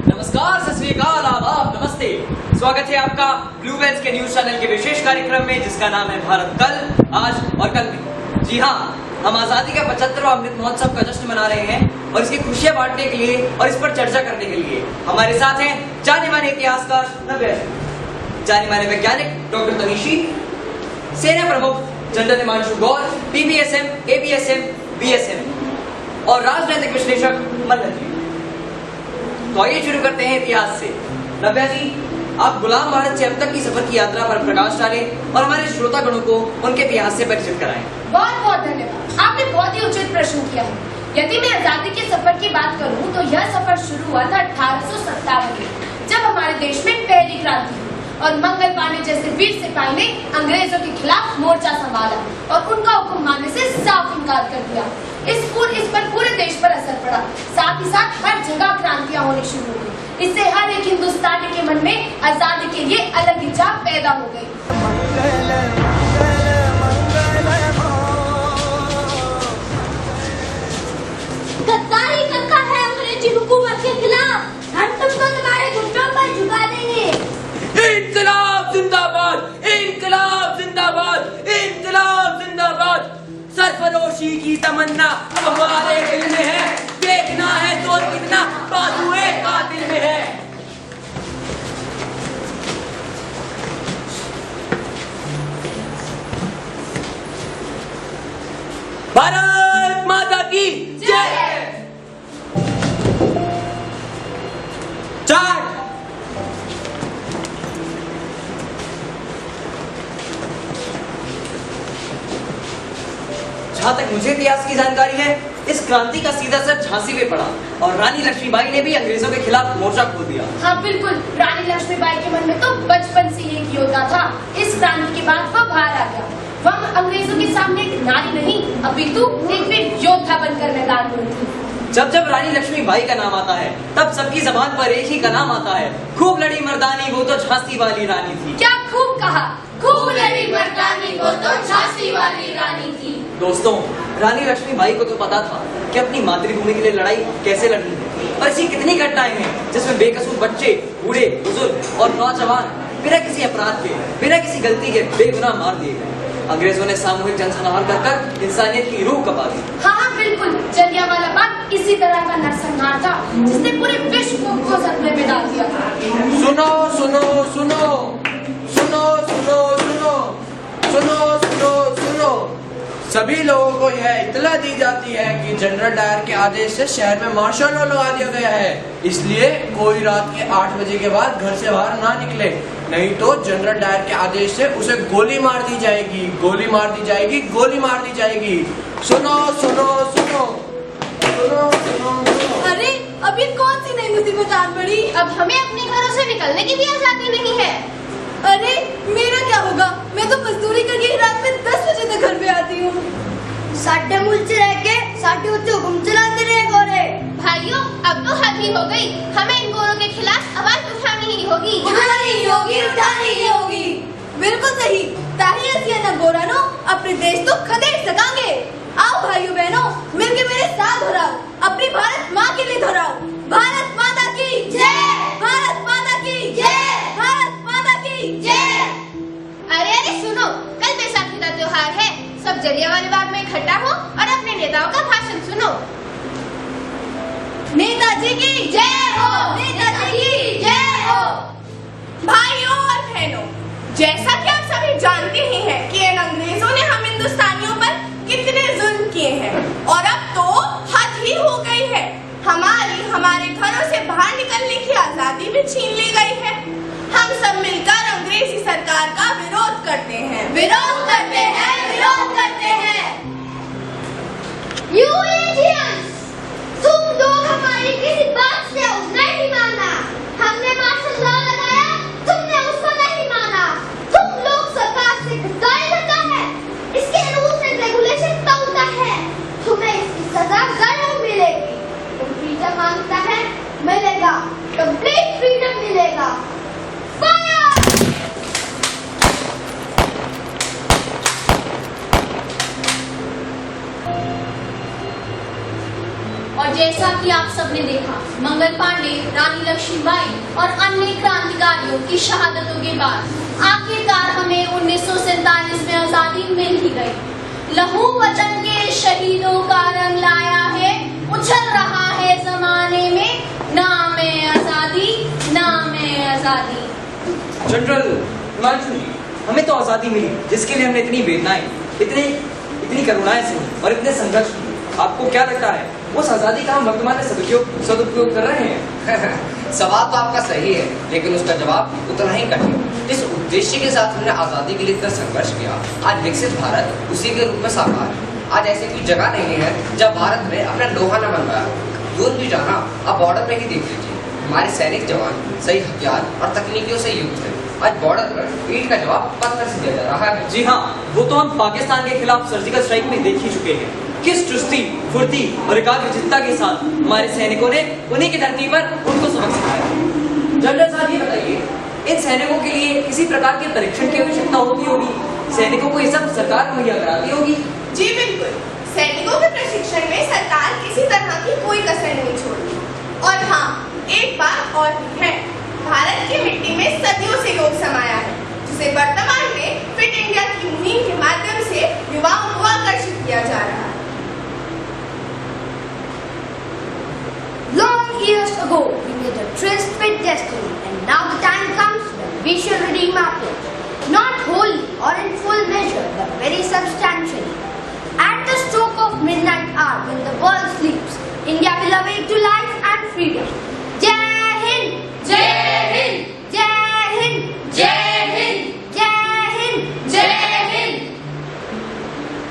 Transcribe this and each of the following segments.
नमस्कार, सत श्री अकाल, आदाब, नमस्ते। स्वागत है आपका ब्लू वेल्स के न्यूज चैनल के विशेष कार्यक्रम में, जिसका नाम है भारत कल, आज और कल भी। जी हाँ, हम आजादी का 75वां अमृत महोत्सव का जश्न मना रहे हैं और इसकी खुशियां बांटने के लिए और इस पर चर्चा करने के लिए हमारे साथ हैं जाने माने इतिहासकार नव्या, जाने माने वैज्ञानिक डॉक्टर तनीशी, सेना प्रमुख जनरल हिमांशु गौर, पीबीएसएम, एबीएसएम, बीएसएम और राजनीतिक विश्लेषक मल्लन जी। तो आइए शुरू करते हैं इतिहास से। नव्या जी, आप गुलाम भारत से अब तक की सफर की यात्रा पर प्रकाश डालें और हमारे श्रोतागणों को उनके इतिहास से परिचित कराएं। बहुत बहुत धन्यवाद, आपने बहुत ही उचित प्रश्न किया है। यदि मैं आजादी के सफर की बात करूं तो यह सफर शुरू हुआ था 1857 में, जब हमारे देश में पहली क्रांति हुई और मंगल पांडे जैसे वीर सिपाही ने अंग्रेजों के खिलाफ मोर्चा संभाला और उनका हुक्म मानने से साफ इनकार कर दिया। इस पर पूरे देश पर असर पड़ा, साथ ही साथ हर जगह क्रांतियां होनी शुरू हो गई। इससे हर एक हिंदुस्तानी के मन में आजादी के लिए अलग इच्छा पैदा हो गई। गद्दारी करता है अंग्रेजी हुकूमत के खिलाफ, हम तुमको तुम्हारे घुटनों पर झुका देंगे। इनकलाब जिंदाबाद, इनकलाब जिंदाबाद, इनकलाब जिंदाबाद। सरफरोशी की तमन्ना अब हमारे दिल में है, देखना है तो कितना बाजुए कातिल में है। भारत माता की जय। चार जहाँ तक मुझे इतिहास की जानकारी है, इस क्रांति का सीधा असर झांसी में पड़ा और रानी लक्ष्मीबाई ने भी अंग्रेजों के खिलाफ मोर्चा खोल दिया। हाँ बिल्कुल, रानी लक्ष्मीबाई के मन में तो बचपन से एक योद्धा था। इस क्रांति के बाद वह बाहर आ गया। वह अंग्रेजों के सामने एक नारी नहीं, अपितु एक वीर योद्धा बनकर मैदान में उतरी। जब जब रानी लक्ष्मीबाई का नाम आता है, तब सबकी जबान पर एक ही का नाम आता है, खूब लड़ी मर्दानी वो तो झांसी वाली रानी थी। क्या खूब कहा, खूब लड़ी मर्दानी वो तो झांसी वाली रानी थी। दोस्तों, रानी लक्ष्मीबाई को तो पता था कि अपनी मातृभूमि के लिए लड़ाई कैसे लड़नी है, और ऐसी कितनी घटनाएं हैं जिसमें बेकसूर बच्चे, बूढ़े, बुजुर्ग और नौजवान बिना किसी अपराध के, बिना किसी गलती के बेगुनाह मार दिए गए। अंग्रेजों ने सामूहिक जनसंहार कर इंसानियत की रूह कपा दी। हाँ बिल्कुल, जलियांवाला बाग इसी तरह का नरसंहार था जिसने पूरे विश्व को सदमे में डाल दिया था। सुनो सुनो सुनो सुनो सुनो सुनो सुनो सुनो सुनो, सभी लोगों को यह इत्तला दी जाती है कि जनरल डायर के आदेश से शहर में मार्शल लॉ लगा दिया गया है, इसलिए कोई रात के 8 बजे के बाद घर से बाहर ना निकले, नहीं तो जनरल डायर के आदेश से उसे गोली मार दी जाएगी, गोली मार दी जाएगी, गोली मार दी जाएगी। सुनो सुनो सुनो सुनो सुनो सुनो। अरे अभी कौन सी नई मुसीबत आ पड़ी? अब हमें अपने घरों से निकलने की भी आजादी नहीं है। अरे मेरा क्या होगा? मैं तो मजदूरी करके रात में 10 बजे तक घर पे आती हूँ। साढ़े मुल्क से रह के साढ़े उत्ते हुक्म चलाते रहे गोरे। भाइयों, अब तो हद ही हो गई, हमें इन गोरों के खिलाफ आवाज उठानी ही होगी। उठानी ही होगी। बिल्कुल सही, ताही ऐसी ना गोरा नो अपने देश तो खदेड़ सकांगे। आओ भाइयों बहनों, मिलके मेरे साथ दोहराओ, अपनी भारत माँ के लिए दोहराओ। भारत माता की जय, भारत माता की जय, भारत माता की जय। अरे अरे सुनो, कल बैसाखी का त्योहार है, सब जलियांवाला बाग में इकट्ठा हो और अपने नेताओं का भाषण सुनो। नेताजी की जय हो, नेताजी की जय हो। भाइयों और बहनों, जैसा कि आप सभी जानते ही हैं कि इन अंग्रेजों ने हम हिंदुस्तानियों पर कितने जुल्म किए हैं और अब तो हद ही हो गई है। हमारे घरों से बाहर निकलने की आजादी भी छीन ली गई है। हम सब मिलकर अंग्रेजी सरकार का विरोध करते हैं, विरोध करते हैं, विरोध करते हैं। You Indians, तुम लोग हमारी किसी बात से नहीं माना। हमने मार्शल लॉ लगाया, तुमने उसको नहीं माना। तुम लोग सरकार से गद्दारी करता है, इसके रूल्स एंड रेगुलेशन तोड़ता है, तुम्हें इसकी सजा जरूर मिलेगी। तुम फ्रीडम मांगता है, मिलेगा, कंप्लीट फ्रीडम मिलेगा। फायर! और जैसा कि आप सबने देखा, मंगल पांडे, रानी लक्ष्मीबाई और अन्य क्रांतिकारियों की शहादतों के बाद आखिरकार हमें 1947 में आजादी मिल ही गई। लहू वतन के शहीदों का रंग लाया है, उछल रहा है जमाने में, नाम है आजादी, नाम है आजादी। जनरल हिमांशु जी, हमें तो आजादी मिली जिसके लिए हमने इतनी वेदनाएं, इतनी करुणाएं सही और इतने संघर्ष किए। आपको क्या लगता है उस आजादी का हम वर्तमान में सदुपयोग कर रहे हैं? सवाल तो आपका सही है, लेकिन उसका जवाब उतना ही कठिन। जिस उद्देश्य के साथ हमने आजादी के लिए इतना संघर्ष किया, आज विकसित भारत उसी के रूप में साकार है। आज ऐसी कोई जगह नहीं है जब भारत ने अपना लोहा न बनवाया। दूर भी जाना, आप बॉर्डर पे ही देख लीजिए, हमारे सैनिक जवान सही हथियार और तकनीकियों से युक्त है। आज बॉर्डर पर ईंट का जवाब पत्थर से दिया जा रहा है। जी हाँ, वो तो हम पाकिस्तान के खिलाफ सर्जिकल स्ट्राइक में देख ही चुके हैं। किस चुस्ती, फुर्ती और एकाग्रचित्ता के साथ हमारे सैनिकों ने उन्हीं की धरती पर उनको सबक सिखाया। जनरल साहब, ये बताइए, इन सैनिकों के लिए किसी प्रकार के परीक्षण की आवश्यकता होती होगी? सैनिकों को ये सब सरकार मुहैया कराती होगी? जी बिल्कुल, सैनिकों के प्रशिक्षण में सरकार किसी तरह की कोई कसर नहीं छोड़ती। और हाँ, एक बात और भी है, भारत की मिट्टी में सदियों से योग समाया है, जिसे वर्तमान में फिट इंडिया की मुहिम के माध्यम से युवाओं को आकर्षित किया जा रहा है। Long years ago, we made a tryst with destiny, and now the time comes when we should redeem our pledge. Not wholly or in full measure, but very substantially. At the stroke of midnight hour, when the world sleeps, India will awake to life and freedom. Jai Hind! Jai Hind! Jai Hind! Jai Hind! Jai Hind! Jai Hind!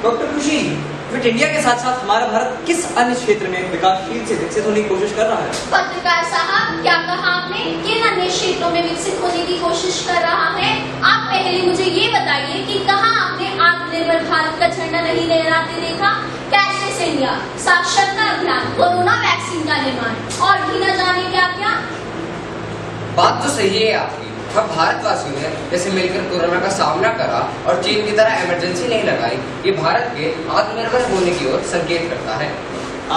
Doctor खुशी, fit India के साथ साथ हमारा भारत किस अन्य क्षेत्र में विकासशील से विकसित होने की कोशिश कर रहा है? पत्रकार साहब, क्या कहा आपने? किन अन्य क्षेत्रों में विकसित होने की कोशिश कर रहा है? आप पहले मुझे ये बताइए कि कहाँ आपने आत्मनिर्भर भारत का झंडा नहीं लहराते देखा? कैशलेस इंडिया, साक्षरता अभियान, कोरोना वैक्सीन का निर्माण और भी न जाने क्या क्या। बात तो सही है आपकी। हम भारतवासियों ने जैसे मिलकर कोरोना का सामना करा और चीन की तरह इमरजेंसी नहीं लगाई, ये भारत के आत्मनिर्भर होने की ओर संकेत करता है।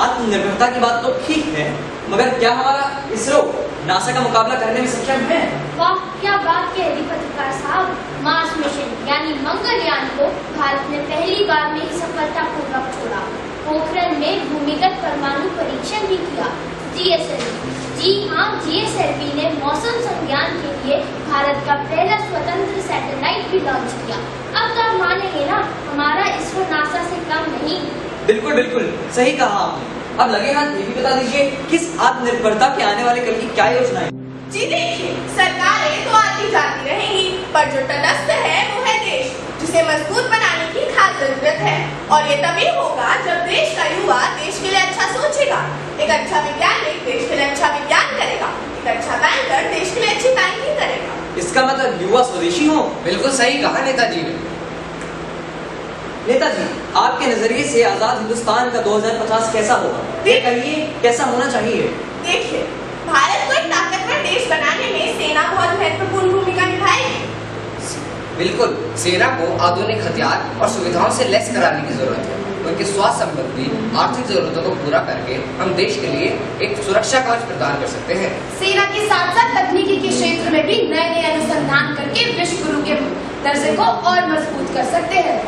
आत्मनिर्भरता की बात तो ठीक है, मगर क्या हमारा इसरो नासा का मुकाबला करने में सक्षम है? वाह, क्या बात कह दी पत्रकार साहब। मार्स मिशन यानी मंगलयान को भारत ने पहली बार में ही सफलतापूर्वक छोड़ा। पोखरण में भूमिगत परमाणु परीक्षण भी किया। GSLV, जी हाँ, GSLV ने मौसम संज्ञान के लिए भारत का पहला स्वतंत्र सैटेलाइट भी लॉन्च किया। अब तो आप मानेंगे ना, हमारा इसरो नासा से कम नहीं। बिल्कुल बिल्कुल सही कहा आपने। अब लगे हाथ ये भी बता दीजिए, किस आत्मनिर्भरता के आने वाले कल की क्या योजना है? जी देखिए, सरकारें तो आती जाती रहेंगी, पर जो तटस्थ है वो है देश, जिसे मजबूत बनाने की खास जरूरत है। और ये तभी होगा जब देश का युवा देश के लिए अच्छा सोचेगा, एक अच्छा वैज्ञानिक देश के लिए अच्छा विज्ञान करेगा, एक अच्छा बैंकर देश के लिए अच्छी बैंकिंग करेगा। इसका मतलब युवा स्वदेशी हो? बिल्कुल सही कहा नेताजी ने। नेताजी, आपके नजरिए से आजाद हिंदुस्तान का 2050 कैसा होगा? ये कहिए, कैसा होना चाहिए? देखिए, भारत को एक ताकतवर देश बनाने में सेना बहुत महत्वपूर्ण भूमिका निभाएगी। बिल्कुल, सेना को आधुनिक हथियार और सुविधाओं से लैस कराने की जरूरत है। उनके स्वास्थ्य संबंधी आर्थिक जरूरतों को पूरा करके हम देश के लिए एक सुरक्षा कवच प्रदान कर सकते हैं। सेना के साथ साथ तकनीकी के क्षेत्र में भी नए नए अनुसंधान करके विश्व गुरु के दर्जे को और मजबूत कर सकते हैं।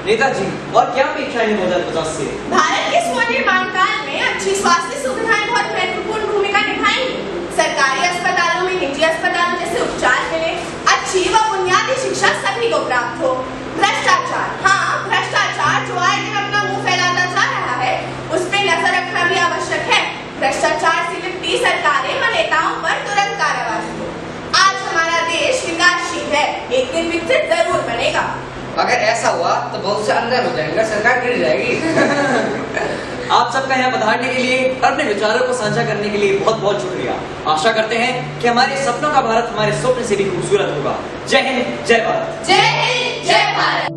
नेताजी, और क्या अपेक्षाएं हैं 2050 से? भारत के स्वनिर्माण काल में अच्छी स्वास्थ्य सुविधाएं बहुत महत्वपूर्ण भूमिका निभाएंगी। सरकारी अस्पतालों में निजी अस्पतालों जैसे उपचार मिले, अच्छी व बुनियादी शिक्षा सभी को प्राप्त हो। भ्रष्टाचार, हाँ भ्रष्टाचार जो आए दिन अपना मुंह फैलाता जा रहा है, उस पर नजर रखना भी आवश्यक है। भ्रष्टाचार से लिपटी सरकारें व नेताओं पर तुरंत कार्रवाई हो। आज हमारा देश विकासशील है, एक दिन विकसित जरूर बनेगा। अगर ऐसा हुआ तो बहुत से अंदर हो जाएंगे, सरकार गिर जाएगी। आप सबका यहाँ पधारने के लिए और अपने विचारों को साझा करने के लिए बहुत बहुत शुक्रिया। आशा करते हैं कि हमारे सपनों का भारत हमारे स्वप्न से भी खूबसूरत होगा। जय हिंद, जय भारत। जय हिंद, जय भारत।